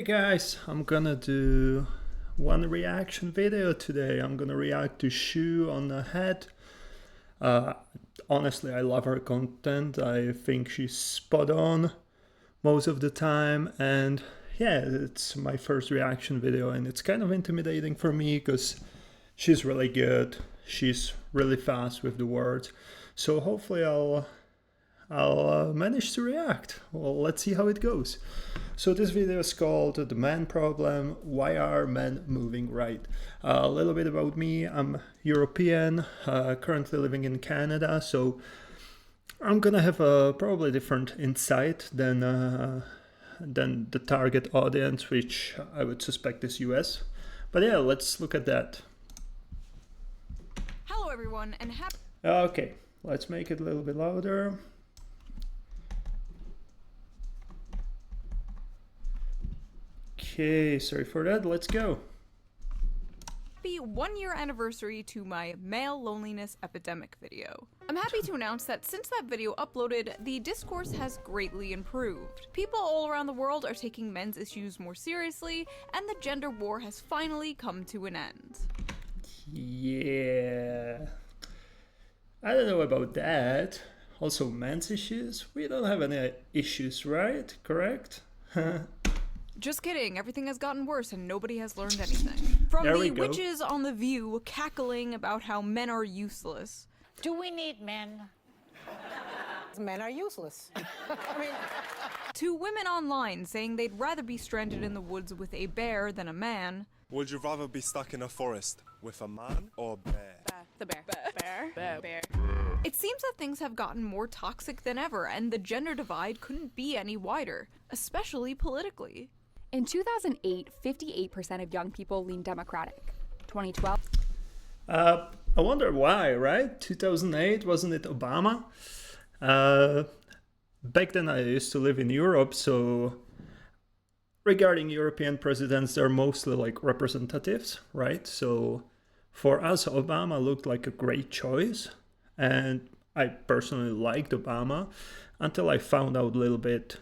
Hey guys, I'm gonna do one reaction video today. I'm gonna react to Shoeonhead. Uh, Honestly, I love her content. I think she's spot on most of the time, and yeah, it's my first reaction video, and it's kind of intimidating for me because she's really good. She's really fast with the words, so hopefully I'll manage to react. Well, let's see how it goes. So this video is called The Man Problem, Why Are Men Moving Right? A little bit about me. I'm European, currently living in Canada, so I'm gonna have a probably different insight than the target audience, which I would suspect is US. But yeah, let's look at that. Hello everyone and happy. Okay, let's make it a little bit louder. Okay, sorry for that, let's go. Happy 1-year anniversary to my male loneliness epidemic video. I'm happy to announce that since that video uploaded, the discourse has greatly improved. People all around the world are taking men's issues more seriously, and the gender war has finally come to an end. Yeah, I don't know about that. Also, men's issues? We don't have any issues, right? Correct? Just kidding, everything has gotten worse and nobody has learned anything. From There we the go. witches on The View cackling about how men are useless. Do we need men? Men are useless. I mean, To women online saying they'd rather be stranded in the woods with a bear than a man. Would you rather be stuck in a forest with a man or a bear? The bear. Bear. It seems that things have gotten more toxic than ever, and the gender divide couldn't be any wider, especially politically. In 2008, 58% of young people leaned Democratic. 2012, I wonder why, right? 2008, wasn't it Obama? Back then I used to live in Europe, so regarding European presidents, they're mostly like representatives, right? So for us, Obama looked like a great choice, and I personally liked Obama until I found out a little bit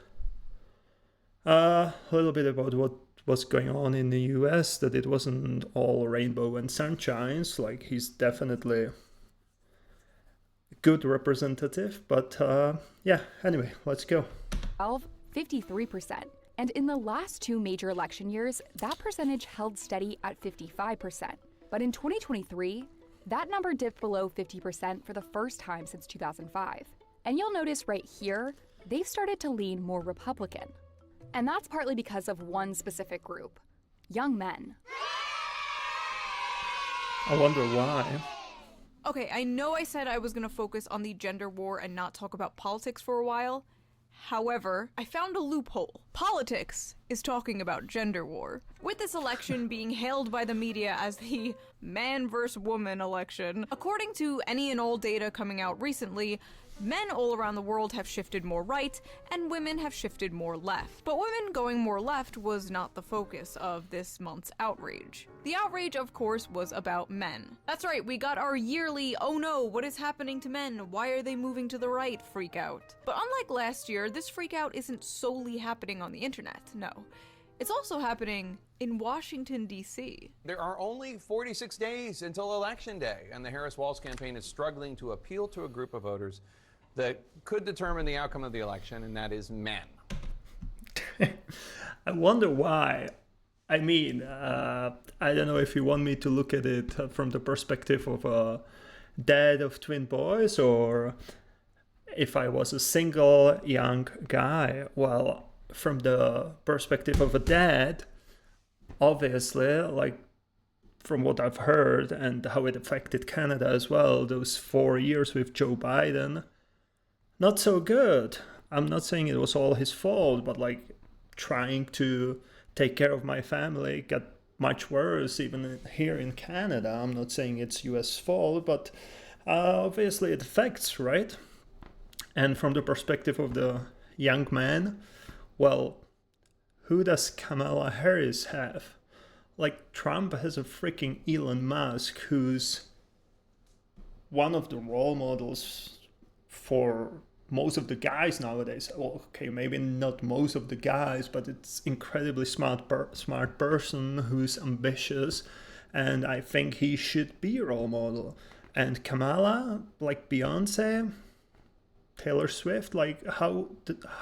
about what was going on in the US, that it wasn't all rainbow and sunshines. Like, he's definitely a good representative, but yeah, anyway, let's go. 53%. And in the last two major election years, that percentage held steady at 55%. But in 2023, that number dipped below 50% for the first time since 2005. And you'll notice right here, they've started to lean more Republican. And that's partly because of one specific group, young men. I wonder why. Okay, I know I said I was gonna focus on the gender war and not talk about politics for a while. However, I found a loophole. Politics is talking about gender war. With this election being hailed by the media as the man versus woman election, according to any and all data coming out recently, men all around the world have shifted more right, and women have shifted more left. But women going more left was not the focus of this month's outrage. The outrage, of course, was about men. That's right, we got our yearly, oh no, what is happening to men? Why are they moving to the right freak out? But unlike last year, this freak out isn't solely happening on the internet, no. It's also happening in Washington, D.C. There are only 46 days until Election Day, and the Harris-Walz campaign is struggling to appeal to a group of voters that could determine the outcome of the election, and that is men. I wonder why. I mean, I don't know if you want me to look at it from the perspective of a dad of twin boys, or if I was a single young guy. Well, from the perspective of a dad, obviously, like from what I've heard and how it affected Canada as well, those 4 years with Joe Biden, not so good. I'm not saying it was all his fault, but like trying to take care of my family got much worse even here in Canada. I'm not saying it's US fault, but obviously it affects, right? And from the perspective of the young man, well, who does Kamala Harris have? Like, Trump has a freaking Elon Musk, who's one of the role models for most of the guys nowadays, well, okay, maybe not most of the guys, but it's incredibly smart person who's ambitious, and I think he should be a role model. And Kamala, like Beyonce, Taylor Swift, like how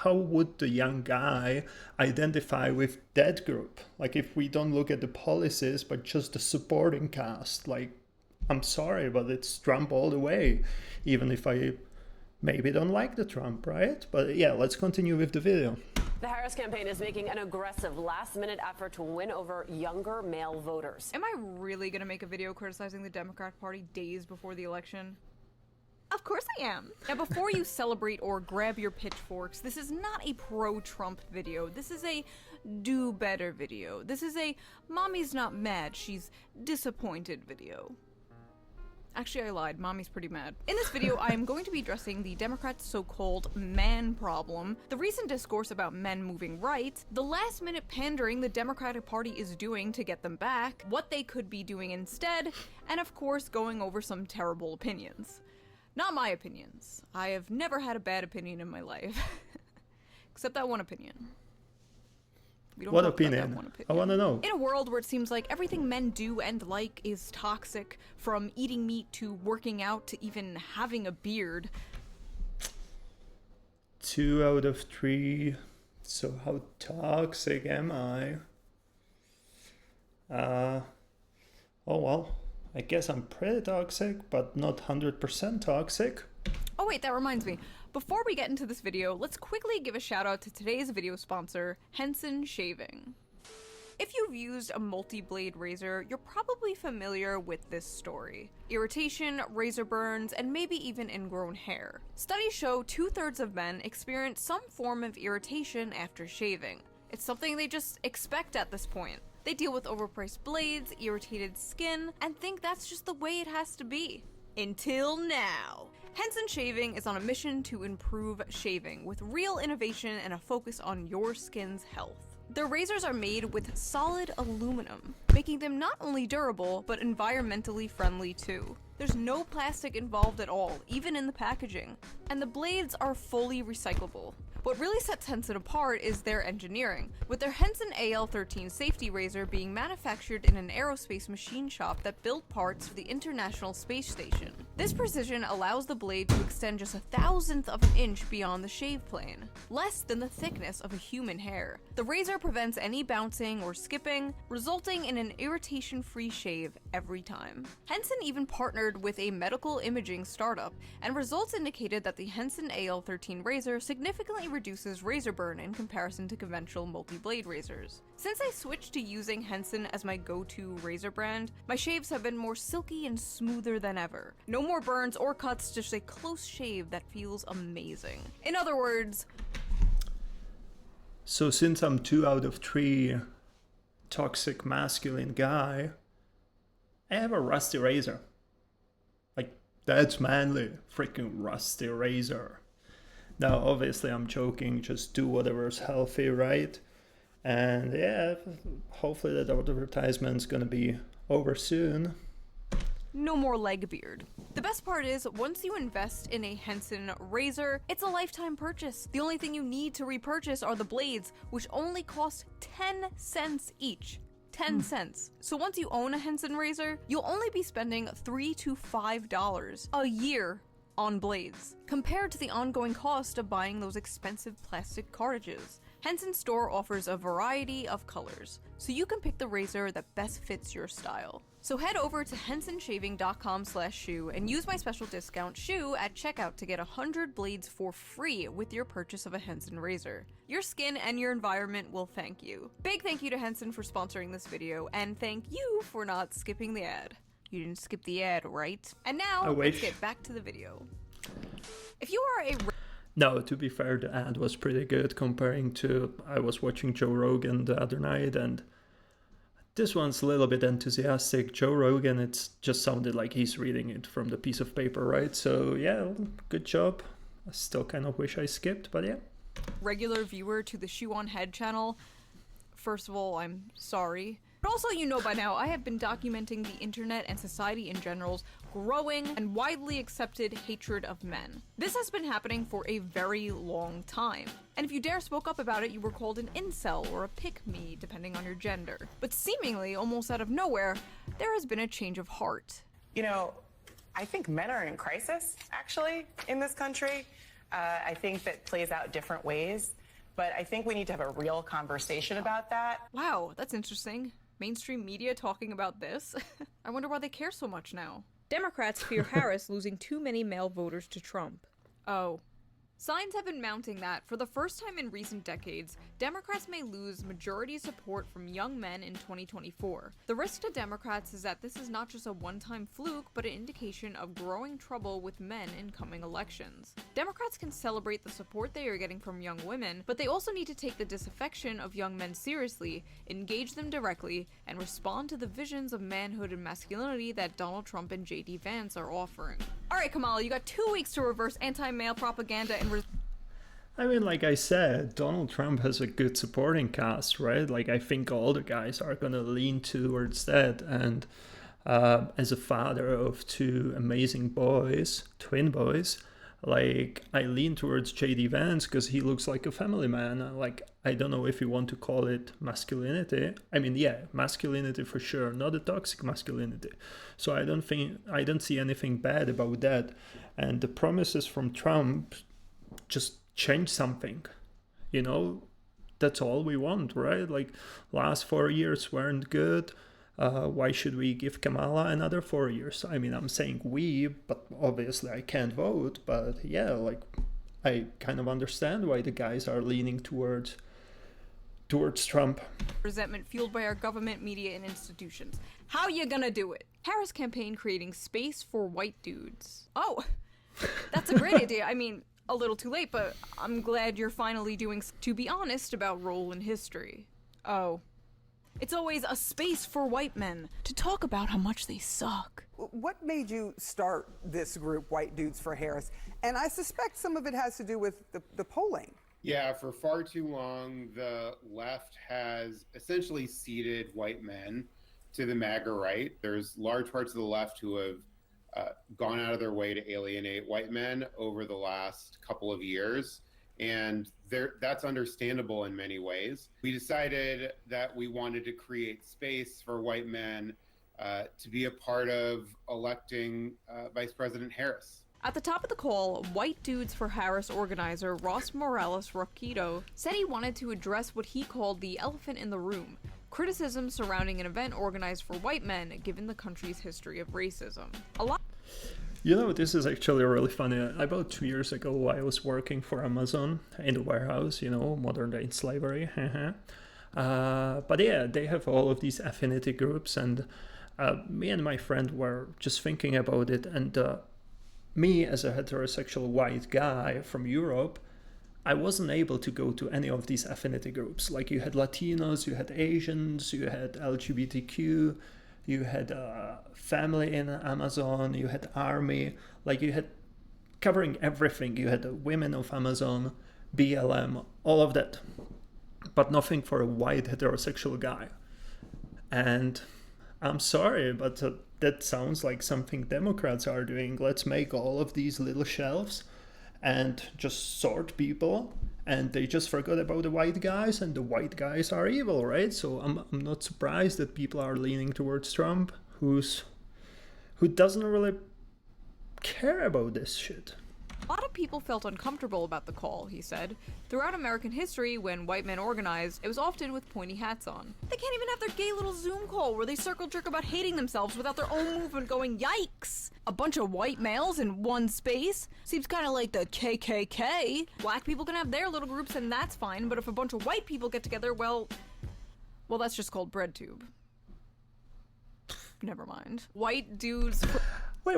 would the young guy identify with that group? Like if we don't look at the policies but just the supporting cast, like I'm sorry, but it's Trump all the way, even if I maybe don't like the Trump, right? But yeah, let's continue with the video. The Harris campaign is making an aggressive last-minute effort to win over younger male voters. Am I really gonna make a video criticizing the Democrat Party days before the election? Of course I am. Now, before you celebrate or grab your pitchforks, this is not a pro-Trump video. This is a do better video. This is a mommy's not mad, she's disappointed video. Actually, I lied. Mommy's pretty mad. In this video, I am going to be addressing the Democrats' so-called man problem, the recent discourse about men moving right, the last-minute pandering the Democratic Party is doing to get them back, what they could be doing instead, and of course, going over some terrible opinions. Not my opinions. I have never had a bad opinion in my life. Except that one opinion. We don't What talk about that opinion? one opinion. I want to know. In a world where it seems like everything men do and like is toxic, from eating meat to working out to even having a beard. 2 out of 3. So how toxic am I? Oh well, I guess I'm pretty toxic, but not 100% toxic. Oh wait, that reminds me. Before we get into this video, let's quickly give a shout out to today's video sponsor, Henson Shaving. If you've used a multi-blade razor, you're probably familiar with this story. Irritation, razor burns, and maybe even ingrown hair. Studies show 2/3 of men experience some form of irritation after shaving. It's something they just expect at this point. They deal with overpriced blades, irritated skin, and think that's just the way it has to be. Until now. Henson Shaving is on a mission to improve shaving with real innovation and a focus on your skin's health. Their razors are made with solid aluminum, making them not only durable, but environmentally friendly too. There's no plastic involved at all, even in the packaging, and the blades are fully recyclable. What really sets Henson apart is their engineering, with their Henson AL-13 safety razor being manufactured in an aerospace machine shop that built parts for the International Space Station. This precision allows the blade to extend just 1/1000th of an inch beyond the shave plane, less than the thickness of a human hair. The razor prevents any bouncing or skipping, resulting in an irritation-free shave every time. Henson even partnered with a medical imaging startup, and results indicated that the Henson AL-13 razor significantly reduces razor burn in comparison to conventional multi-blade razors. Since I switched to using Henson as my go-to razor brand, my shaves have been more silky and smoother than ever. No more burns or cuts, just a close shave that feels amazing. In other words, So since I'm 2 out of 3 toxic masculine guy, I have a rusty razor. Like, that's manly. Freaking rusty razor. Now, obviously, I'm joking. Just do whatever's healthy, right? And yeah, hopefully that advertisement's gonna be over soon. no more leg beard. The best part is, once you invest in a Henson razor, it's a lifetime purchase. The only thing you need to repurchase are the blades, which only cost 10 cents each. 10 cents. So once you own a Henson razor, you'll only be spending $3 to $5 a year on blades, compared to the ongoing cost of buying those expensive plastic cartridges. Henson's store offers a variety of colors, so you can pick the razor that best fits your style. So head over to hensonshaving.com/shoe and use my special discount SHOE at checkout to get 100 blades for free with your purchase of a Henson razor. Your skin and your environment will thank you. Big thank you to Henson for sponsoring this video, and thank you for not skipping the ad. You didn't skip the ad, right? And now, let's get back to the video. If you are a... No, to be fair, the ad was pretty good comparing to... I was watching Joe Rogan the other night, and this one's a little bit enthusiastic. Joe Rogan, it just sounded like he's reading it from the piece of paper, right? So yeah, good job. I still kind of wish I skipped, but yeah. Regular viewer to the Shoeonhead channel, first of all, I'm sorry. But also, you know by now, I have been documenting the internet and society in general's growing and widely accepted hatred of men. This has been happening for a very long time. And if you dare spoke up about it, you were called an incel or a pick-me, depending on your gender. But seemingly, almost out of nowhere, there has been a change of heart. You know, I think men are in crisis, actually, in this country. I think that plays out different ways. But I think we need to have a real conversation about that. Wow, that's interesting. Mainstream media talking about this? I wonder why they care so much now. Democrats fear Harris losing too many male voters to Trump. Oh. Signs have been mounting that, for the first time in recent decades, Democrats may lose majority support from young men in 2024. The risk to Democrats is that this is not just a one-time fluke, but an indication of growing trouble with men in coming elections. Democrats can celebrate the support they are getting from young women, but they also need to take the disaffection of young men seriously, engage them directly, and respond to the visions of manhood and masculinity that Donald Trump and J.D. Vance are offering. Alright, Kamala, you got 2 weeks to reverse anti-male propaganda and I mean, like I said, Donald Trump has a good supporting cast, right? Like, I think all the guys are gonna lean towards that. And as a father of 2 amazing boys, twin boys, like, I lean towards J.D. Vance because he looks like a family man. Like, I don't know if you want to call it masculinity. I mean, yeah, masculinity for sure, not a toxic masculinity. So I don't see anything bad about that. And the promises from Trump just change something, you know. That's all we want, right? Like, last 4 years weren't good. Why should we give Kamala another 4 years? I mean, I'm saying we, but obviously I can't vote. But yeah, like, I kind of understand why the guys are leaning towards Trump. Resentment fueled by our government, media, and institutions. How you gonna do it? Harris campaign creating space for white dudes. Oh, that's a great idea. I mean, a little too late, but I'm glad you're finally doing to be honest about role in history. Oh. It's always a space for white men to talk about how much they suck. What made you start this group, White Dudes for Harris? And I suspect some of it has to do with the polling. Yeah, for far too long, the left has essentially ceded white men to the MAGA right. There's large parts of the left who have gone out of their way to alienate white men over the last couple of years. And that's understandable in many ways. We decided that we wanted to create space for white men to be a part of electing Vice President Harris. At the top of the call, White Dudes for Harris organizer Ross Morales Roquito said he wanted to address what he called the elephant in the room, criticism surrounding an event organized for white men given the country's history of racism. You know, this is actually really funny. About 2 years ago, I was working for Amazon in the warehouse, you know, modern day slavery. But yeah, they have all of these affinity groups, and me and my friend were just thinking about it. And me, as a heterosexual white guy from Europe, I wasn't able to go to any of these affinity groups. Like, you had Latinos, you had Asians, you had LGBTQ, you had family in Amazon, you had army, like, you had covering everything. You had the women of Amazon, BLM, all of that, but nothing for a white heterosexual guy. And I'm sorry, but that sounds like something Democrats are doing. Let's make all of these little shelves and just sort people, and they just forgot about the white guys, and the white guys are evil, right? So I'm not surprised that people are leaning towards Trump, who doesn't really care about this shit. A lot of people felt uncomfortable about the call, he said. Throughout American history, when white men organized, it was often with pointy hats on. They can't even have their gay little Zoom call where they circle jerk about hating themselves without their own movement going, yikes! A bunch of white males in one space? Seems kind of like the KKK. Black people can have their little groups and that's fine, but if a bunch of white people get together, well, that's just called breadtube. Never mind. White dudes... Wait,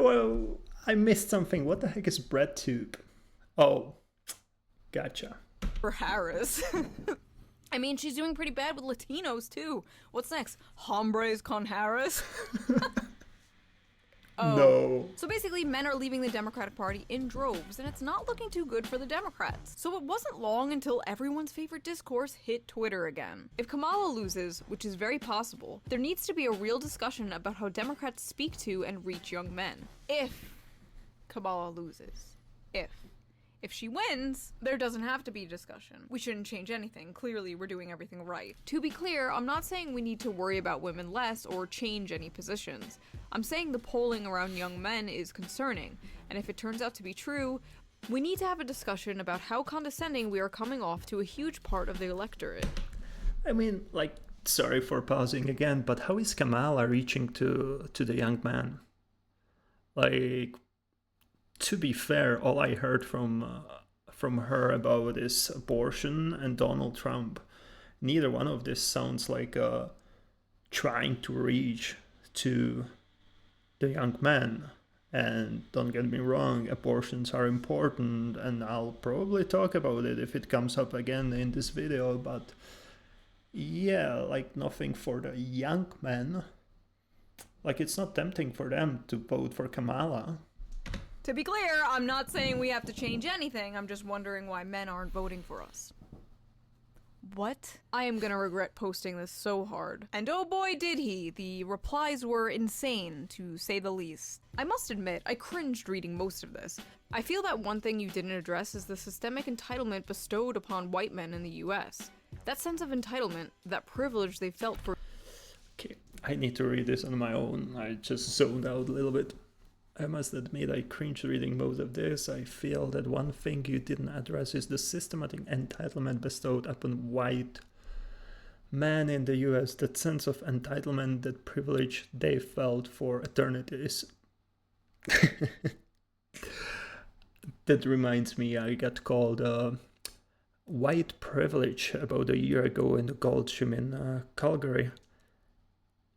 I missed something. What the heck is breadtube? Oh, gotcha. For Harris. I mean, she's doing pretty bad with Latinos, too. What's next? Hombres con Harris? Oh. No. So basically, men are leaving the Democratic Party in droves, and it's not looking too good for the Democrats. So it wasn't long until everyone's favorite discourse hit Twitter again. If Kamala loses, which is very possible, there needs to be a real discussion about how Democrats speak to and reach young men. If Kamala loses. If she wins, there doesn't have to be a discussion. We shouldn't change anything. Clearly, we're doing everything right. To be clear, I'm not saying we need to worry about women less or change any positions. I'm saying the polling around young men is concerning, and if it turns out to be true, we need to have a discussion about how condescending we are coming off to a huge part of the electorate. I mean, like, sorry for pausing again, but how is Kamala reaching to the young man? Like, to be fair, all I heard from her about is abortion and Donald Trump. Neither one of this sounds like trying to reach to the young man. And don't get me wrong, abortions are important, and I'll probably talk about it if it comes up again in this video, but yeah, like nothing for the young men. Like, it's not tempting for them to vote for Kamala. To be clear, I'm not saying we have to change anything, I'm just wondering why men aren't voting for us. What? I am gonna regret posting this so hard. And oh boy did he, the replies were insane, to say the least. I must admit, I cringed reading most of this. I feel that one thing you didn't address is the systemic entitlement bestowed upon white men in the US. That sense of entitlement, that privilege they felt for— Okay, I need to read this on my own. I just zoned out a little bit. I must admit I cringed reading most of this. I feel that one thing you didn't address is the systematic entitlement bestowed upon white men in the US. That sense of entitlement, that privilege they felt for eternities. That reminds me, I got called white privilege about a year ago in the Gold Gym in Calgary.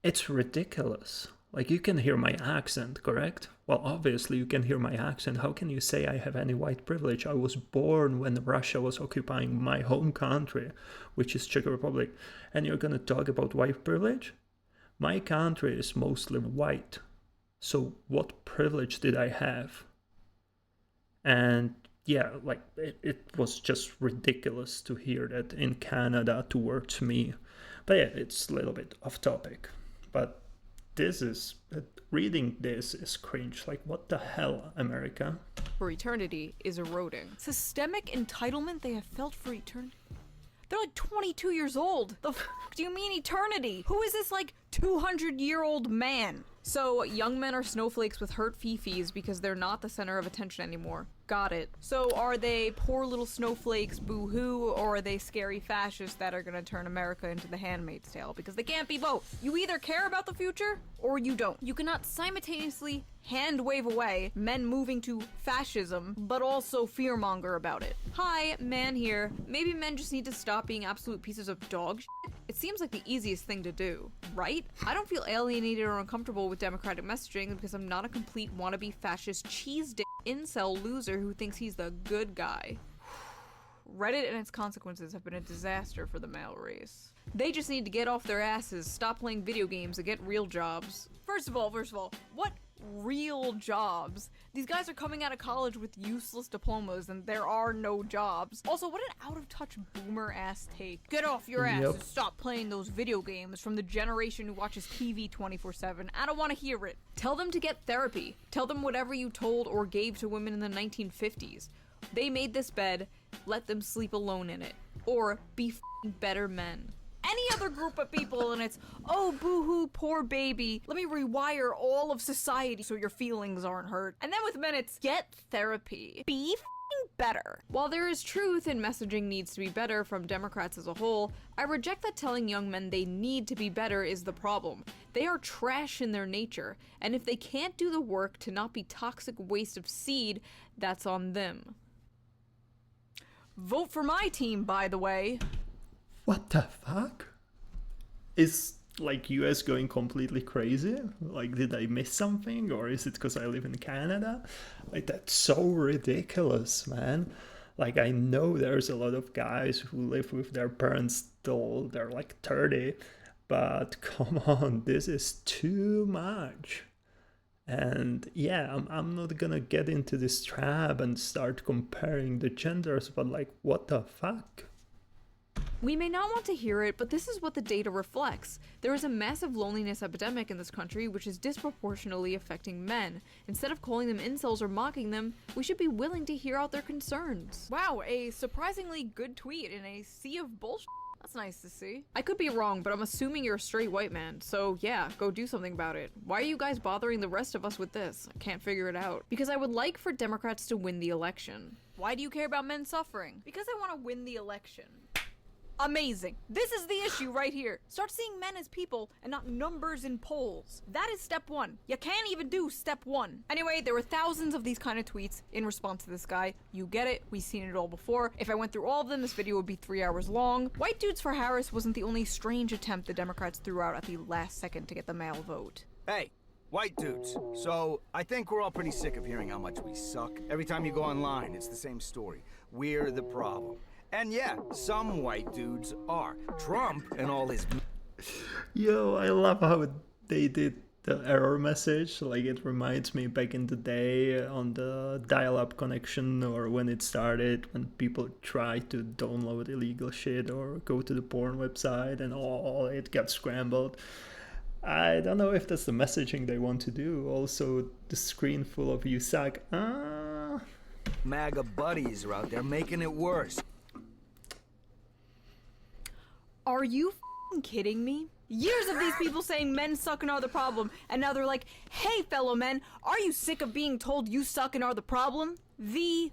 It's ridiculous. Like, you can hear my accent, correct? Well, obviously you can hear my accent. How can you say I have any white privilege? I was born when Russia was occupying my home country, which is Czech Republic. And you're gonna talk about white privilege? My country is mostly white. So what privilege did I have? And yeah, like, it was just ridiculous to hear that in Canada towards me. But yeah, it's a little bit off topic. But reading this is cringe. Like, what the hell, America? for eternity is eroding. Systemic entitlement they have felt for eternity? They're like 22 years old. The f do you mean eternity? Who is this like 200-year-old man? So young men are snowflakes with hurt fifis because they're not the center of attention anymore. Got it. So are they poor little snowflakes, boo-hoo, or are they scary fascists that are gonna turn America into the Handmaid's Tale? Because they can't be both. You either care about the future or you don't. You cannot simultaneously hand wave away men moving to fascism, but also fearmonger about it. Hi, man here. Maybe men just need to stop being absolute pieces of dog shit. It seems like the easiest thing to do, right? I don't feel alienated or uncomfortable with democratic messaging because I'm not a complete wannabe fascist cheese dick incel loser who thinks he's the good guy. Reddit and its consequences have been a disaster for the male race. They just need to get off their asses, stop playing video games, and get real jobs. First of all, what real jobs? These guys are coming out of college with useless diplomas and there are no jobs. Also, what an out-of-touch boomer-ass take. Get off your ass and stop playing those video games from the generation who watches TV 24/7. I don't want to hear it. Tell them to get therapy. Tell them whatever you told or gave to women in the 1950s. They made this bed, let them sleep alone in it. Or be f***ing better men. Any other group of people and it's, oh, boo-hoo, poor baby, let me rewire all of society so your feelings aren't hurt. And then with men it's, get therapy. Be f***ing better. While there is truth in messaging needs to be better from Democrats as a whole, I reject that telling young men they need to be better is the problem. They are trash in their nature, and if they can't do the work to not be toxic waste of seed, that's on them. Vote for my team, by the way. What the fuck? Is, like, US going completely crazy? Like, did I miss something? Or is it because I live in Canada? Like, that's so ridiculous, man. Like, I know there's a lot of guys who live with their parents till they're like 30, but come on, this is too much. And yeah, I'm not gonna get into this trap and start comparing the genders, but like, what the fuck? We may not want to hear it, but this is what the data reflects. There is a massive loneliness epidemic in this country which is disproportionately affecting men. Instead of calling them incels or mocking them, we should be willing to hear out their concerns. Wow, a surprisingly good tweet in a sea of bullshit. That's nice to see. I could be wrong, but I'm assuming you're a straight white man, so yeah, go do something about it. Why are you guys bothering the rest of us with this? I can't figure it out. Because I would like for Democrats to win the election. Why do you care about men suffering? Because I want to win the election. Amazing. This is the issue right here. Start seeing men as people and not numbers in polls. That is step one. You can't even do step one. Anyway, there were thousands of these kind of tweets in response to this guy. You get it. We've seen it all before. If I went through all of them, this video would be 3 hours long. White dudes for Harris wasn't the only strange attempt the Democrats threw out at the last second to get the male vote. Hey, white dudes. So, I think we're all pretty sick of hearing how much we suck. Every time you go online, it's the same story. We're the problem. And yeah, some white dudes are. Trump and all his... Yo, I love how they did the error message. Like, it reminds me back in the day on the dial-up connection, or when it started, when people tried to download illegal shit or go to the porn website and all it got scrambled. I don't know if that's the messaging they want to do. Also, the screen full of "you suck." MAGA buddies are out there making it worse. Are you f***ing kidding me? Years of these people saying men suck and are the problem, and now they're like, hey fellow men, are you sick of being told you suck and are the problem? The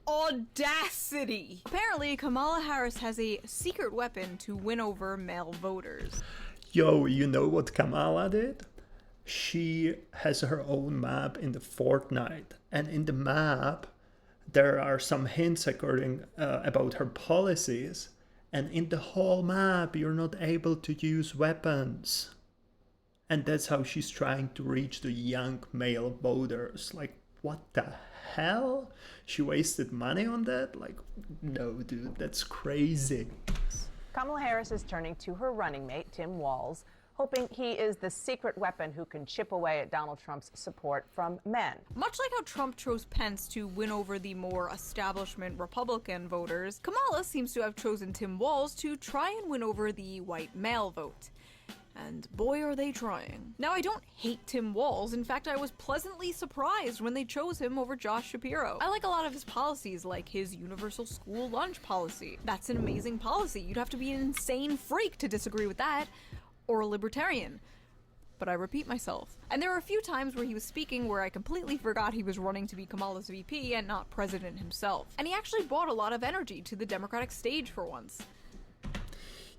audacity! Apparently, Kamala Harris has a secret weapon to win over male voters. Yo, you know what Kamala did? She has her own map in the Fortnite, and in the map there are some hints about her policies. And in the whole map, you're not able to use weapons. And that's how she's trying to reach the young male voters. Like, what the hell? She wasted money on that? Like, no, dude, that's crazy. Kamala Harris is turning to her running mate, Tim Walz, hoping he is the secret weapon who can chip away at Donald Trump's support from men. Much like how Trump chose Pence to win over the more establishment Republican voters, Kamala seems to have chosen Tim Walz to try and win over the white male vote. And boy, are they trying. Now, I don't hate Tim Walz. In fact, I was pleasantly surprised when they chose him over Josh Shapiro. I like a lot of his policies, like his universal school lunch policy. That's an amazing policy. You'd have to be an insane freak to disagree with that. Or a libertarian. But I repeat myself. And there were a few times where he was speaking where I completely forgot he was running to be Kamala's VP and not president himself. And he actually brought a lot of energy to the Democratic stage for once.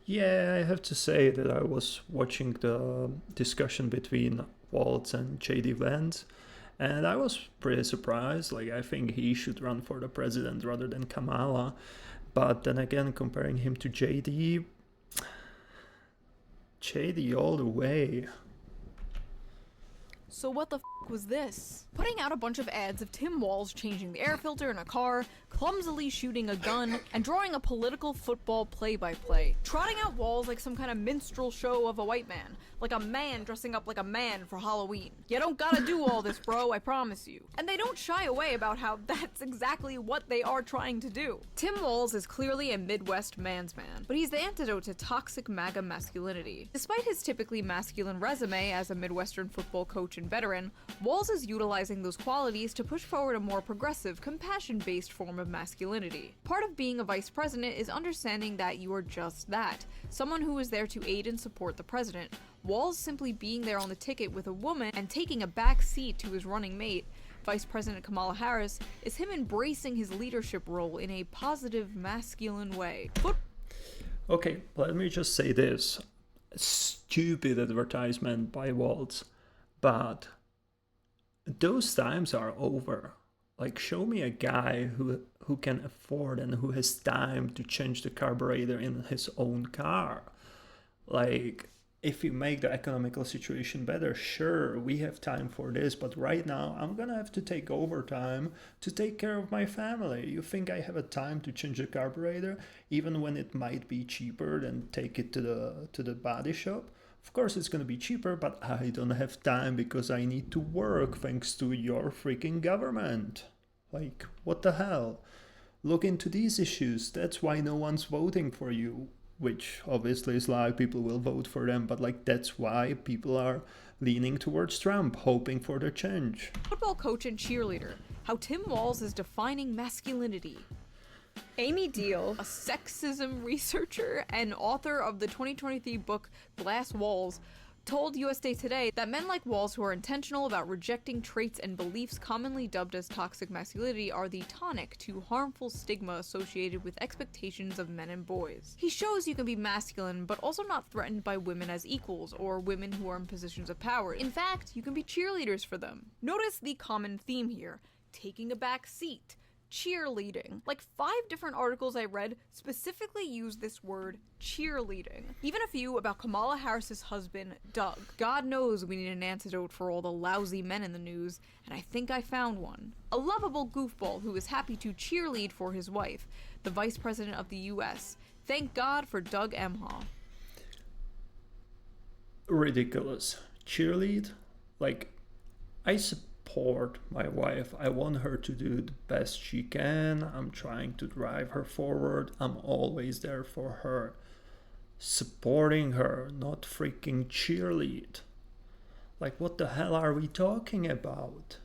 Yeah, I have to say that I was watching the discussion between Walz and JD Vance, and I was pretty surprised. Like, I think he should run for the president rather than Kamala. But then again, comparing him to JD all the way. So what the f*** was this? Putting out a bunch of ads of Tim Walz changing the air filter in a car, clumsily shooting a gun, and drawing a political football play-by-play. Trotting out Walz like some kind of minstrel show of a white man. Like a man dressing up like a man for Halloween. You don't gotta do all this, bro, I promise you. And they don't shy away about how that's exactly what they are trying to do. Tim Walz is clearly a Midwest man's man, but he's the antidote to toxic MAGA masculinity. Despite his typically masculine resume as a Midwestern football coach and veteran, Walz is utilizing those qualities to push forward a more progressive, compassion-based form of masculinity. Part of being a vice president is understanding that you are just that, someone who is there to aid and support the president. Walz simply being there on the ticket with a woman and taking a back seat to his running mate, Vice President Kamala Harris, is him embracing his leadership role in a positive, masculine way. Okay, let me just say this. Stupid advertisement by Walz, but those times are over. Like, show me a guy who can afford and who has time to change the carburetor in his own car. Like, if you make the economical situation better, sure, we have time for this, but right now I'm gonna have to take overtime to take care of my family. You think I have a time to change the carburetor, even when it might be cheaper than take it to the body shop? Of course it's gonna be cheaper, but I don't have time because I need to work thanks to your freaking government. Like, what the hell? Look into these issues. That's why no one's voting for you. Which obviously is lie, people will vote for them, but like that's why people are leaning towards Trump, hoping for the change. Football coach and cheerleader, how Tim Walz is defining masculinity. Amy Deal, a sexism researcher and author of the 2023 book Glass Walls, told USA Today that men like Walz who are intentional about rejecting traits and beliefs commonly dubbed as toxic masculinity are the tonic to harmful stigma associated with expectations of men and boys. He shows you can be masculine but also not threatened by women as equals or women who are in positions of power. In fact, you can be cheerleaders for them. Notice the common theme here: taking a back seat, cheerleading. Like 5 different articles I read specifically use this word cheerleading. Even a few about Kamala Harris's husband, Doug. God knows we need an antidote for all the lousy men in the news, and I think I found one. A lovable goofball who is happy to cheerlead for his wife, the Vice President of the US. Thank God for Doug Emhoff. Ridiculous. Cheerlead? Like, I support my wife. I want her to do the best she can. I'm trying to drive her forward. I'm always there for her. Supporting her, not freaking cheerlead. Like, what the hell are we talking about?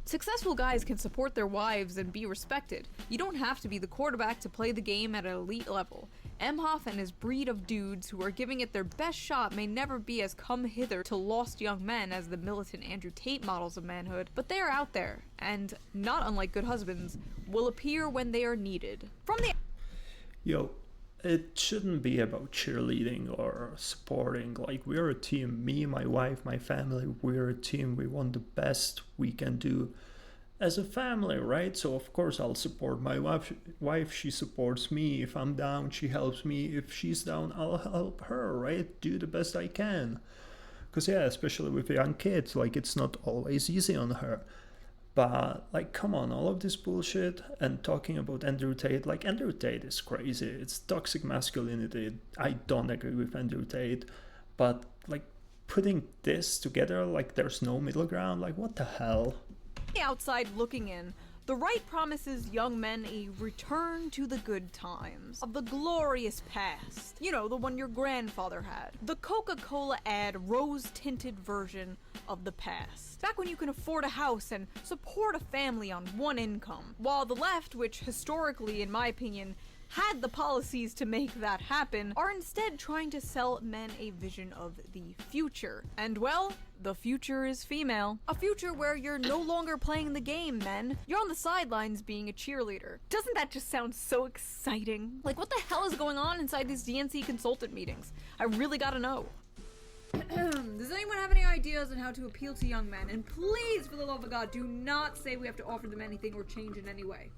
Successful guys can support their wives and be respected. You don't have to be the quarterback to play the game at an elite level. Emhoff and his breed of dudes who are giving it their best shot may never be as come hither to lost young men as the militant Andrew Tate models of manhood, but they are out there, and, not unlike good husbands, will appear when they are needed. From the Yo, it shouldn't be about cheerleading or supporting. Like, we're a team. Me, my wife, my family, we're a team. We want the best we can do as a family, right? So of course I'll support my wife. She supports me. If I'm down, she helps me. If she's down, I'll help her, right? Do the best I can. Because yeah, especially with young kids, like, it's not always easy on her. But like, come on, all of this bullshit and talking about Andrew Tate, like, Andrew Tate is crazy. It's toxic masculinity. I don't agree with Andrew Tate, but like, putting this together, like, there's no middle ground, like, what the hell? outside looking in, the right promises young men a return to the good times of the glorious past. You know, the one your grandfather had. The Coca-Cola ad rose-tinted version of the past. Back when you can afford a house and support a family on one income. While the left, which historically, in my opinion, had the policies to make that happen, are instead trying to sell men a vision of the future. And well, the future is female. A future where you're no longer playing the game, men. You're on the sidelines being a cheerleader. Doesn't that just sound so exciting? Like, what the hell is going on inside these DNC consultant meetings? I really gotta know. Does anyone have any ideas on how to appeal to young men? And please, for the love of God, do not say we have to offer them anything or change in any way.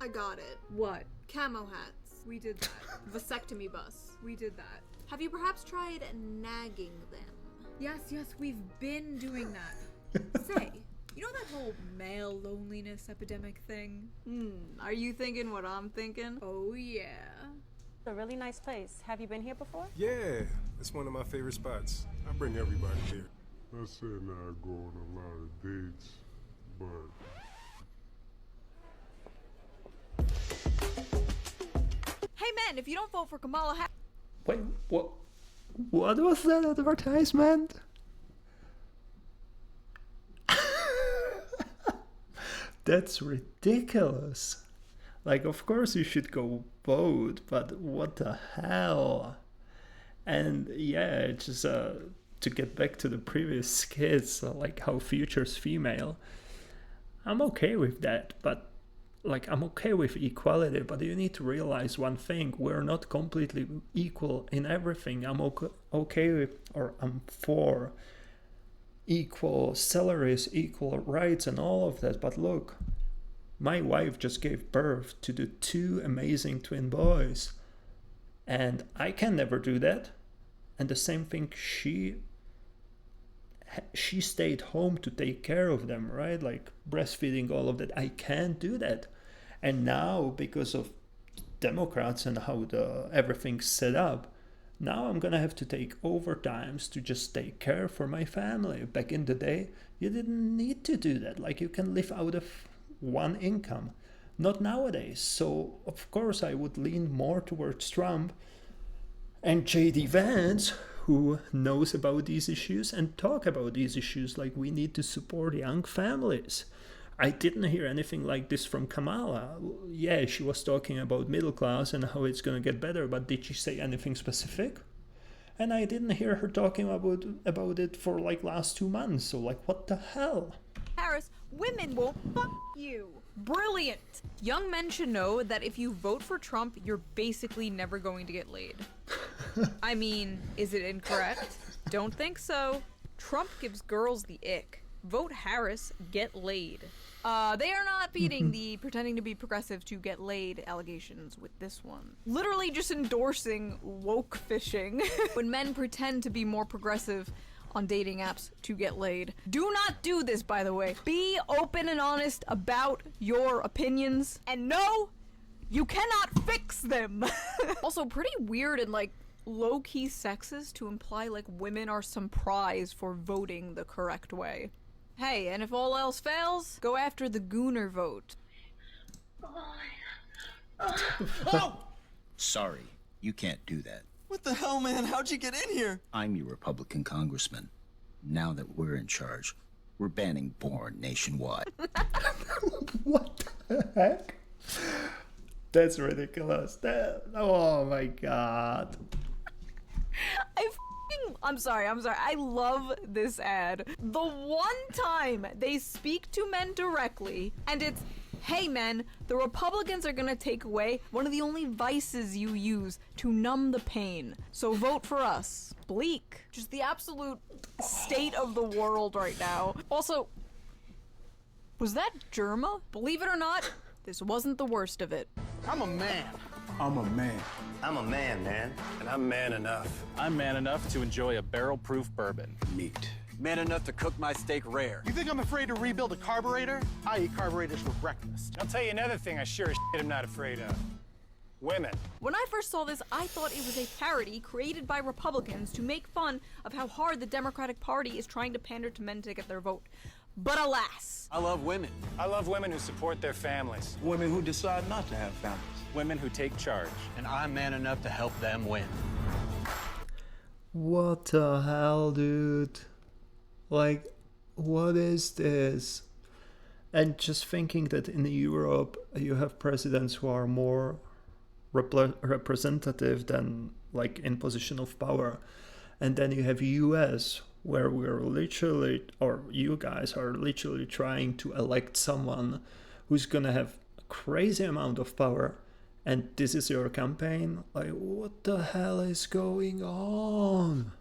I got it. What? Camo hats. We did that. Vasectomy bus. We did that. Have you perhaps tried nagging them? Yes, we've been doing that. Say, you know that whole male loneliness epidemic thing? Are you thinking what I'm thinking? Oh yeah. A really nice place. Have you been here before? Yeah, it's one of my favorite spots. I bring everybody here. I said I go on a lot of dates, but... Hey man, if you don't vote for Kamala Harris... Wait, what was that advertisement? That's ridiculous. Like, of course you should go vote, but what the hell? And yeah, it's just to get back to the previous skits, like how Future's female. I'm okay with that, but like, I'm okay with equality, but you need to realize one thing: we're not completely equal in everything. I'm okay with, or I'm for equal salaries, equal rights, and all of that. But look, my wife just gave birth to the 2 amazing twin boys, and I can never do that. And the same thing, she stayed home to take care of them, right? Like breastfeeding, all of that. I can't do that. And now, because of Democrats and how everything's set up, Now I'm gonna have to take overtimes to just take care for my family. Back in the day, you didn't need to do that. Like, you can live out of one income. Not nowadays. So, of course, I would lean more towards Trump and J.D. Vance, who knows about these issues and talk about these issues, like we need to support young families. I didn't hear anything like this from Kamala. Yeah, she was talking about middle class and how it's going to get better, but did she say anything specific? And I didn't hear her talking about it for like last 2 months. So like, what the hell? Harris, women won't fuck you. Brilliant. Young men should know that if you vote for Trump, you're basically never going to get laid. I mean, is it incorrect? Don't think so. Trump gives girls the ick. Vote Harris, get laid. They are not beating the pretending to be progressive to get laid allegations with this one. Literally just endorsing woke fishing. When men pretend to be more progressive on dating apps to get laid. Do not do this, by the way. Be open and honest about your opinions. And no, you cannot fix them. Also, pretty weird and like low-key sexist to imply like women are some prize for voting the correct way. Hey, and if all else fails, go after the Gooner vote. Oh! Sorry, you can't do that. What the hell, man? How'd you get in here? I'm your Republican congressman. Now that we're in charge, we're banning porn nationwide. What the heck? That's ridiculous. Oh my god. I'm sorry. I love this ad. The one time they speak to men directly, and it's, hey men, the Republicans are gonna take away one of the only vices you use to numb the pain. So vote for us. Bleak. Just the absolute state of the world right now. Also, was that Germa? Believe it or not, this wasn't the worst of it. I'm a man. I'm a man. I'm a man, man. And I'm man enough. I'm man enough to enjoy a barrel-proof bourbon. Meat. Man enough to cook my steak rare. You think I'm afraid to rebuild a carburetor? I eat carburetors for breakfast. I'll tell you another thing I sure as shit am not afraid of. Women. When I first saw this, I thought it was a parody created by Republicans to make fun of how hard the Democratic Party is trying to pander to men to get their vote. But alas. I love women. I love women who support their families. Women who decide not to have families. Women who take charge. And I'm man enough to help them win. What the hell, dude? Like, what is this? And just thinking that in Europe you have presidents who are more representative than like in position of power, and then you have US where we're literally, or you guys are literally trying to elect someone who's gonna have a crazy amount of power, and this is your campaign. Like, what the hell is going on?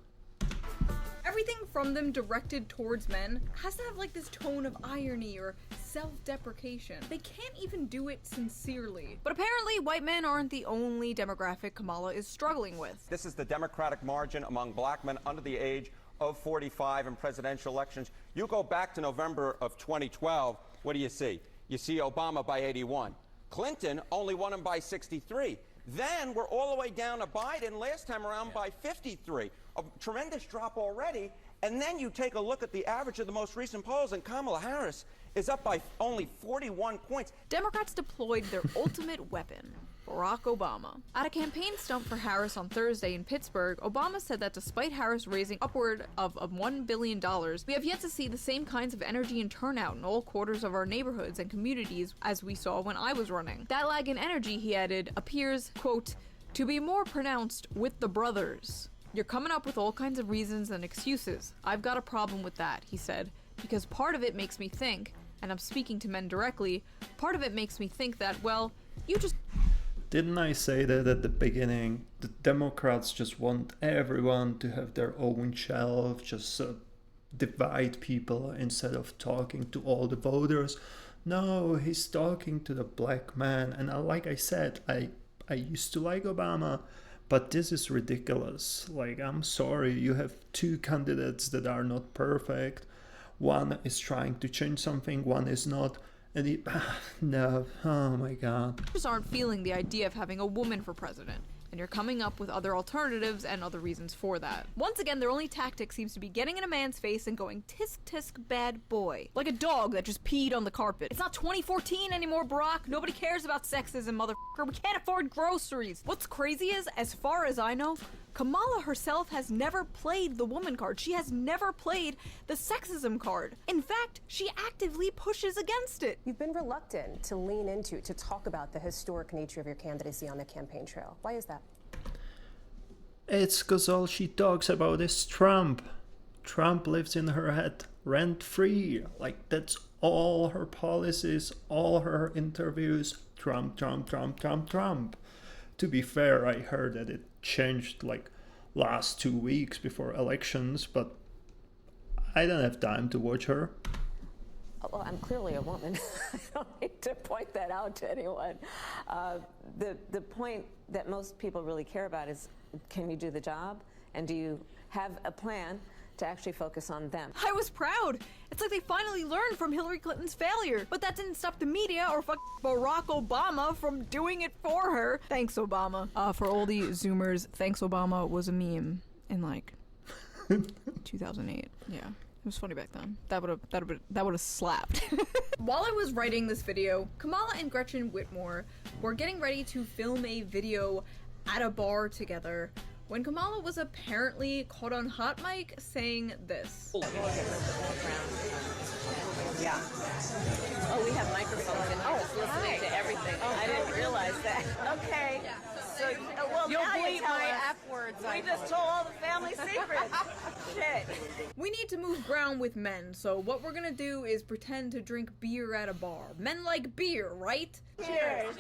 Everything from them directed towards men has to have like this tone of irony or self-deprecation. They can't even do it sincerely. But apparently white men aren't the only demographic Kamala is struggling with. This is the Democratic margin among black men under the age of 45 in presidential elections. You go back to November of 2012, what do you see? You see Obama by 81. Clinton only won him by 63. Then we're all the way down to Biden last time around by 53. A tremendous drop already. And then you take a look at the average of the most recent polls, and Kamala Harris is up by only 41 points. Democrats deployed their ultimate weapon, Barack Obama. At a campaign stump for Harris on Thursday in Pittsburgh, Obama said that despite Harris raising upward of $1 billion, we have yet to see the same kinds of energy and turnout in all quarters of our neighborhoods and communities as we saw when I was running. That lag in energy, he added, appears, quote, to be more pronounced with the brothers. You're coming up with all kinds of reasons and excuses. I've got a problem with that, he said, because part of it makes me think, and I'm speaking to men directly, part of it makes me think that, well, you just... Didn't I say that at the beginning? The Democrats just want everyone to have their own shelf, just divide people instead of talking to all the voters. No, he's talking to the black man. And like I said, I used to like Obama, but this is ridiculous. Like, I'm sorry, you have two candidates that are not perfect. One is trying to change something, one is not. And no, oh my god. Just aren't feeling the idea of having a woman for president. and you're coming up with other alternatives and other reasons for that. Once again, their only tactic seems to be getting in a man's face and going, tisk tisk bad boy. Like a dog that just peed on the carpet. It's not 2014 anymore, Barack. Nobody cares about sexism, motherfucker. We can't afford groceries. What's crazy is, as far as I know, Kamala herself has never played the woman card. She has never played the sexism card. In fact, she actively pushes against it. You've been reluctant to lean into, to talk about the historic nature of your candidacy on the campaign trail. Why is that? It's because all she talks about is Trump. Trump lives in her head rent-free. Like, that's all her policies, all her interviews. Trump, Trump, Trump, Trump, Trump. To be fair, I heard that it changed like last 2 weeks before elections, but I don't have time to watch her. Well, I'm clearly a woman. I don't need to point that out to anyone. The point that most people really care about is, can you do the job? And do you have a plan to actually focus on them? I was proud. It's like they finally learned from Hillary Clinton's failure. But that didn't stop the media or Barack Obama from doing it for her. Thanks, Obama. For oldie Zoomers, thanks, Obama was a meme in like 2008. Yeah. It was funny back then. That would have slapped. While I was writing this video, Kamala and Gretchen Whitmer were getting ready to film a video at a bar together when Kamala was apparently caught on hot mic saying this. Yeah. Oh, we have microphones in here just listening to everything. I didn't realize that. Okay. So, well, You'll now you bleep tell my us. F words. We just told all the family secrets. Shit. We need to move ground with men, so what we're gonna do is pretend to drink beer at a bar. Men like beer, right? Cheers.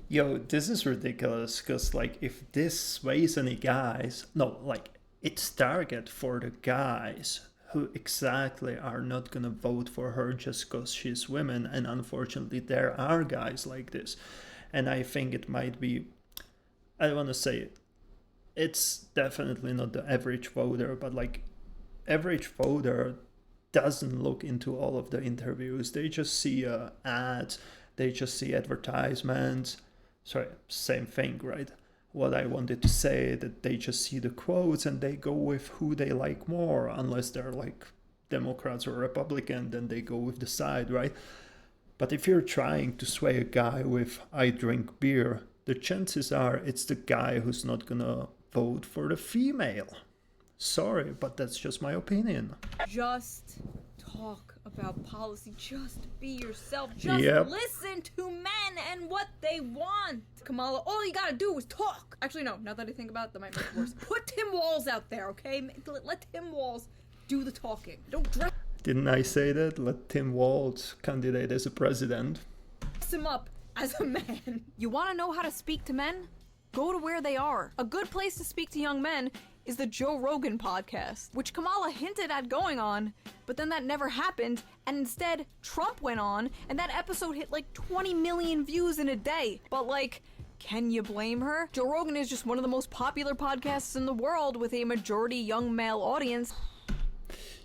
Yo, this is ridiculous, because like if this sways any guys, no, like it's target for the guys who exactly are not gonna vote for her just because she's women, and unfortunately there are guys like this. And I think it might be, I want to say it's definitely not the average voter, but like average voter doesn't look into all of the interviews. They just see ads, they just see advertisements. Sorry, same thing, right? What I wanted to say, that they just see the quotes and they go with who they like more, unless they're like Democrats or Republican, then they go with the side, right? But if you're trying to sway a guy with I drink beer, the chances are it's the guy who's not gonna vote for the female. Sorry, but that's just my opinion. Just talk about policy. Just be yourself. Just listen to men and what they want. Kamala, all you gotta do is talk. Actually, no, now that I think about it, that might make it worse. Put Tim Walz out there, okay? Let Tim Walz do the talking. Don't dress Didn't I say that? Let Tim Walz candidate as a president. him up as a man. You wanna know how to speak to men? Go to where they are. A good place to speak to young men is the Joe Rogan podcast, which Kamala hinted at going on, but then that never happened, and instead Trump went on, and that episode hit like 20 million views in a day. But like, can you blame her? Joe Rogan is just one of the most popular podcasts in the world with a majority young male audience.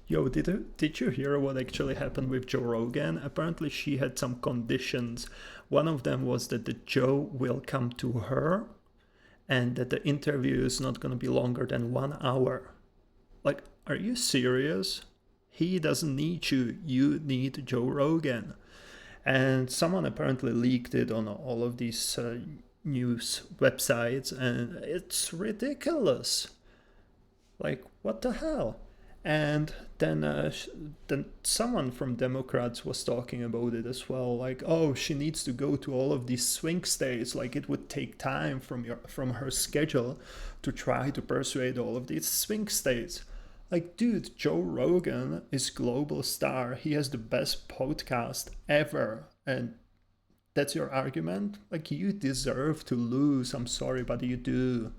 Yo, did you hear what actually happened with Joe Rogan? Apparently she had some conditions. One of them was that the Joe will come to her, and that the interview is not going to be longer than 1 hour. Like, are you serious? He doesn't need you. You need Joe Rogan. And someone apparently leaked it on all of these news websites, and it's ridiculous. Like, what the hell? And then someone from Democrats was talking about it as well, like, oh, she needs to go to all of these swing states, like it would take time from her schedule to try to persuade all of these swing states. Like, dude, Joe Rogan is global star. He has the best podcast ever, and that's your argument? Like, you deserve to lose. I'm sorry, but you do.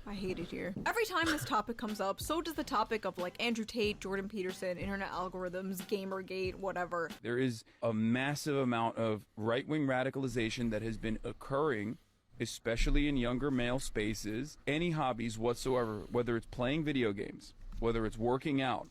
I hate it here. Every time this topic comes up, so does the topic of like Andrew Tate, Jordan Peterson, internet algorithms, Gamergate, whatever. There is a massive amount of right-wing radicalization that has been occurring, especially in younger male spaces. Any hobbies whatsoever, whether it's playing video games, whether it's working out,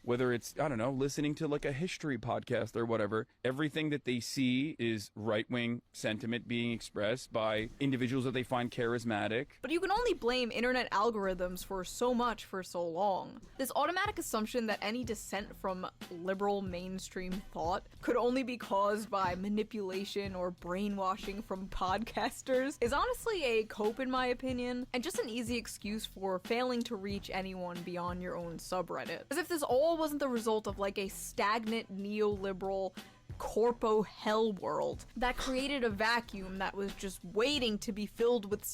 whether it's, I don't know, listening to like a history podcast or whatever, everything that they see is right-wing sentiment being expressed by individuals that they find charismatic. But you can only blame internet algorithms for so much for so long. This automatic assumption that any dissent from liberal mainstream thought could only be caused by manipulation or brainwashing from podcasters is honestly a cope, in my opinion, and just an easy excuse for failing to reach anyone beyond your own subreddit. As if this all wasn't the result of like a stagnant neoliberal corpo hell world that created a vacuum that was just waiting to be filled with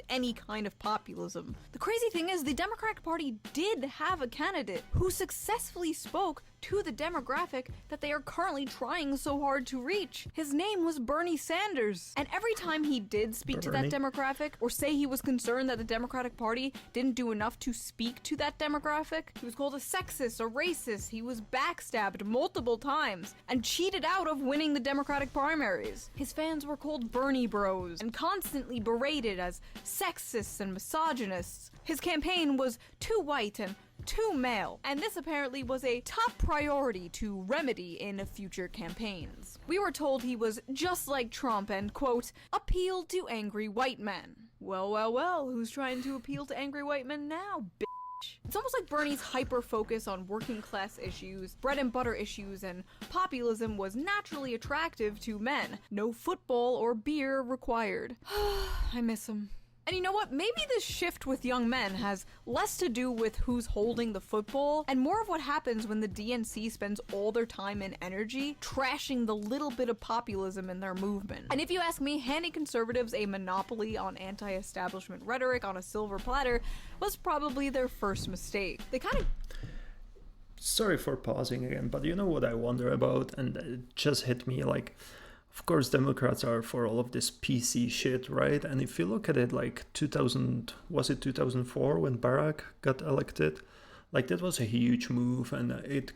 any kind of populism. The crazy thing is, the Democratic Party did have a candidate who successfully spoke to the demographic that they are currently trying so hard to reach. His name was Bernie Sanders. And every time he did speak to that demographic, or say he was concerned that the Democratic Party didn't do enough to speak to that demographic, he was called a sexist, a racist, he was backstabbed multiple times, and cheated out of winning the Democratic primaries. His fans were called Bernie Bros, and constantly berated as sexists and misogynists. His campaign was too white and too male, and this apparently was a top priority to remedy in future campaigns. We were told he was just like Trump and, quote, appealed to angry white men. Well, who's trying to appeal to angry white men now, bitch? It's almost like Bernie's hyper-focus on working-class issues, bread-and-butter issues, and populism was naturally attractive to men. No football or beer required. I miss him. And you know what? Maybe this shift with young men has less to do with who's holding the football and more of what happens when the DNC spends all their time and energy trashing the little bit of populism in their movement. And if you ask me, handing conservatives a monopoly on anti-establishment rhetoric on a silver platter was probably their first mistake. They kind of... Sorry for pausing again, but you know what I wonder about? And it just hit me like... Of course, Democrats are for all of this PC shit, right? And if you look at it like 2004 when Barack got elected? Like that was a huge move, and it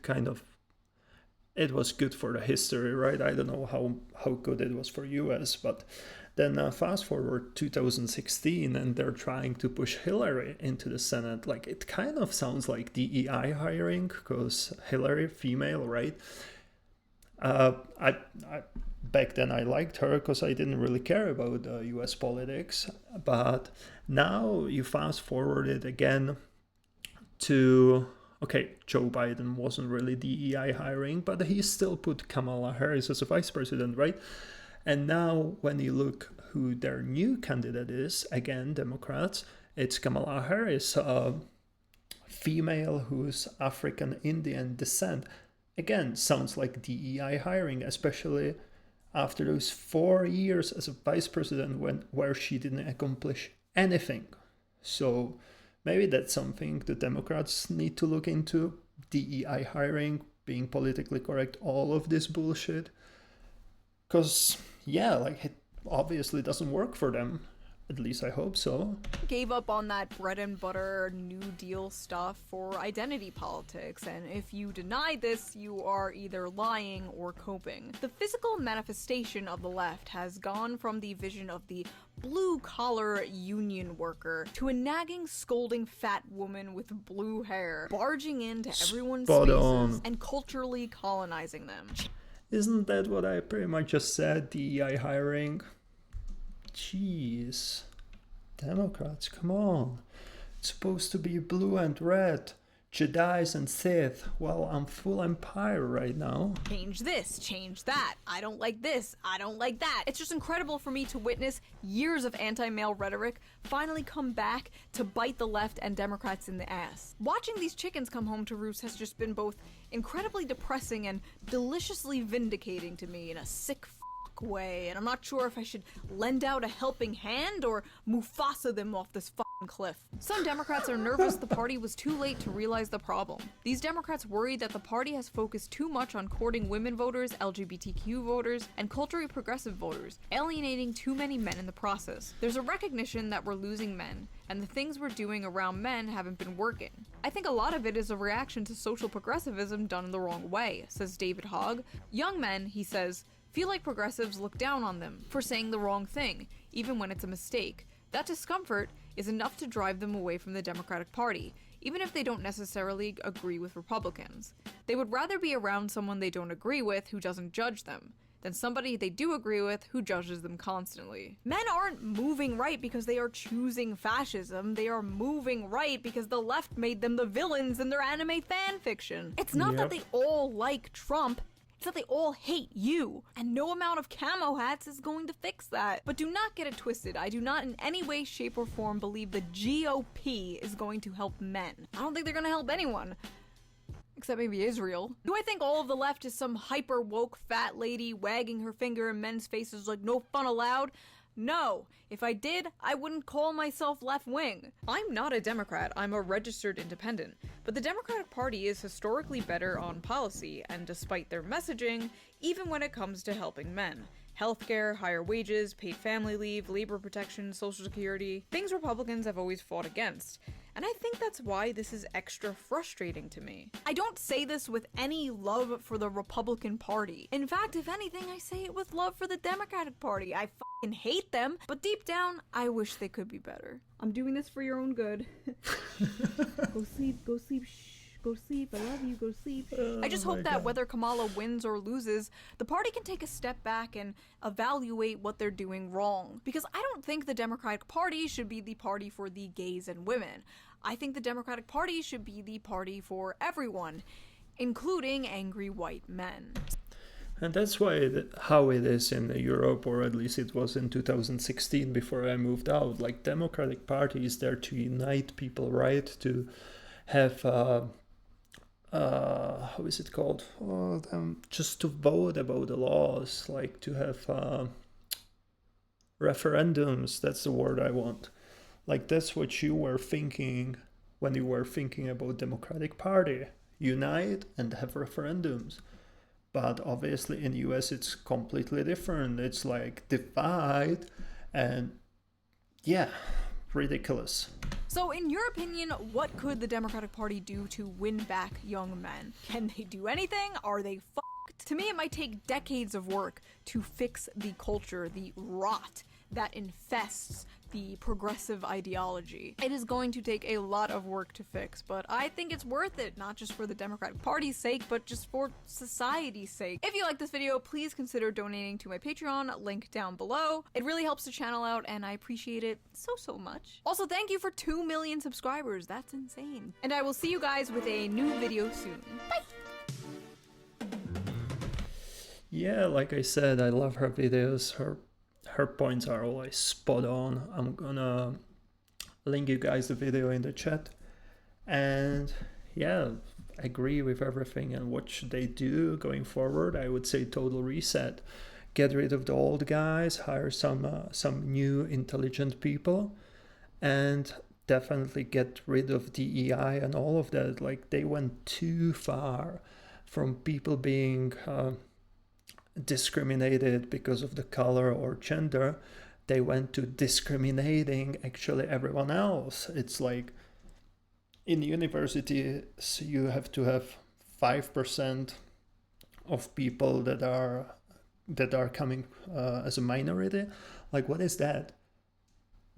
was good for the history, right? I don't know how good it was for US, but then fast forward 2016 and they're trying to push Hillary into the Senate. Like it kind of sounds like DEI hiring, because Hillary, female, right? Back then I liked her because I didn't really care about US politics, but now you fast forward it again to, okay, Joe Biden wasn't really DEI hiring, but he still put Kamala Harris as a vice president, right? And now when you look who their new candidate is, again, Democrats, it's Kamala Harris, a female who's African Indian descent. Again, sounds like DEI hiring, especially after those 4 years as a vice president where she didn't accomplish anything. So maybe that's something the Democrats need to look into. DEI hiring, being politically correct, all of this bullshit. Because, yeah, like it obviously doesn't work for them. At least I hope so. Gave up on that bread and butter New Deal stuff for identity politics, and if you deny this, you are either lying or coping. The physical manifestation of the left has gone from the vision of the blue-collar union worker to a nagging, scolding fat woman with blue hair, barging into everyone's spaces and culturally colonizing them. Isn't that what I pretty much just said? DEI hiring? Jeez. Democrats, come on. It's supposed to be blue and red. Jedis and Sith. Well, I'm full Empire right now. Change this, change that. I don't like this, I don't like that. It's just incredible for me to witness years of anti-male rhetoric finally come back to bite the left and Democrats in the ass. Watching these chickens come home to roost has just been both incredibly depressing and deliciously vindicating to me in a sick way, and I'm not sure if I should lend out a helping hand or Mufasa them off this fucking cliff. Some Democrats are nervous the party was too late to realize the problem. These Democrats worry that the party has focused too much on courting women voters, LGBTQ voters, and culturally progressive voters, alienating too many men in the process. There's a recognition that we're losing men, and the things we're doing around men haven't been working. I think a lot of it is a reaction to social progressivism done the wrong way, says David Hogg. Young men, he says, feel like progressives look down on them for saying the wrong thing, even when it's a mistake. That discomfort is enough to drive them away from the Democratic Party, even if they don't necessarily agree with Republicans. They would rather be around someone they don't agree with who doesn't judge them, than somebody they do agree with who judges them constantly. Men aren't moving right because they are choosing fascism, they are moving right because the left made them the villains in their anime fan fiction. It's not that they all like Trump, it's that they all hate you, and no amount of camo hats is going to fix that. But do not get it twisted, I do not in any way, shape, or form believe the GOP is going to help men. I don't think they're gonna help anyone. Except maybe Israel. Do I think all of the left is some hyper woke fat lady wagging her finger in men's faces like no fun allowed? No. If I did, I wouldn't call myself left-wing. I'm not a Democrat, I'm a registered independent. But the Democratic Party is historically better on policy, and despite their messaging, even when it comes to helping men. Healthcare, higher wages, paid family leave, labor protection, social security, things Republicans have always fought against. And I think that's why this is extra frustrating to me. I don't say this with any love for the Republican Party. In fact, if anything, I say it with love for the Democratic Party. I fucking hate them, but deep down, I wish they could be better. I'm doing this for your own good. Go sleep, shh. Go sleep, I love you, go sleep. I just hope that whether Kamala wins or loses, the party can take a step back and evaluate what they're doing wrong. Because I don't think the Democratic Party should be the party for the gays and women. I think the Democratic Party should be the party for everyone, including angry white men. And that's why how it is in Europe, or at least it was in 2016 before I moved out. Like, Democratic Party is there to unite people, right? To have how is it called? Just to vote about the laws, like to have referendums. That's the word I want. Like, that's what you were thinking when you were thinking about Democratic Party. Unite and have referendums. But obviously in US it's completely different. It's like divide and yeah, ridiculous. So in your opinion, what could the Democratic Party do to win back young men? Can they do anything? Are they fucked? To me, it might take decades of work to fix the culture, the rot that infests the progressive ideology. It is going to take a lot of work to fix, but I think it's worth it, not just for the Democratic Party's sake, but just for society's sake. If you like this video, please consider donating to my Patreon, link down below. It really helps the channel out, and I appreciate it so much. Also, thank you for 2 million subscribers. That's insane. And I will see you guys with a new video soon. Bye! Yeah, like I said, I love her videos. Her points are always spot on. I'm gonna link you guys the video in the chat. And yeah, I agree with everything. And what should they do going forward? I would say total reset. Get rid of the old guys, hire some new intelligent people, and definitely get rid of DEI and all of that. Like, they went too far from people being discriminated because of the color or gender. They went to discriminating actually everyone else. It's like, in universities you have to have 5% of people that are coming as a minority. Like, what is that?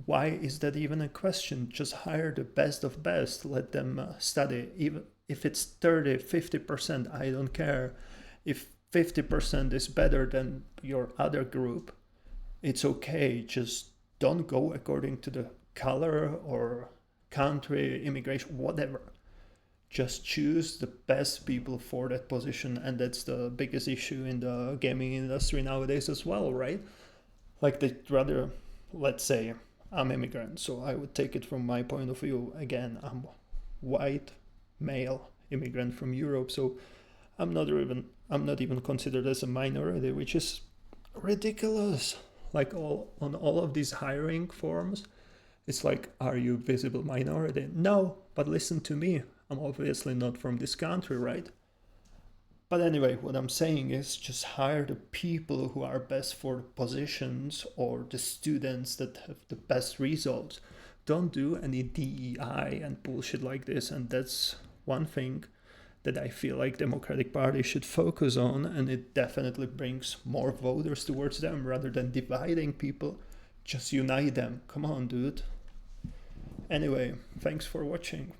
Why is that even a question? Just hire the best of best, let them study. Even if it's 30-50%, I don't care. If 50% is better than your other group, it's okay. Just don't go according to the color or country, immigration, whatever. Just choose the best people for that position, and that's the biggest issue in the gaming industry nowadays as well, right? Like, they'd rather, let's say, I'm immigrant, so I would take it from my point of view. Again, I'm white, male, immigrant from Europe, so I'm not even considered as a minority, which is ridiculous. Like, on all of these hiring forms, it's like, are you visible minority? No, but listen to me. I'm obviously not from this country, right? But anyway, what I'm saying is, just hire the people who are best for the positions, or the students that have the best results. Don't do any DEI and bullshit like this. And that's one thing that I feel like Democratic Party should focus on, and it definitely brings more voters towards them rather than dividing people. Just unite them. Come on, dude. Anyway, thanks for watching.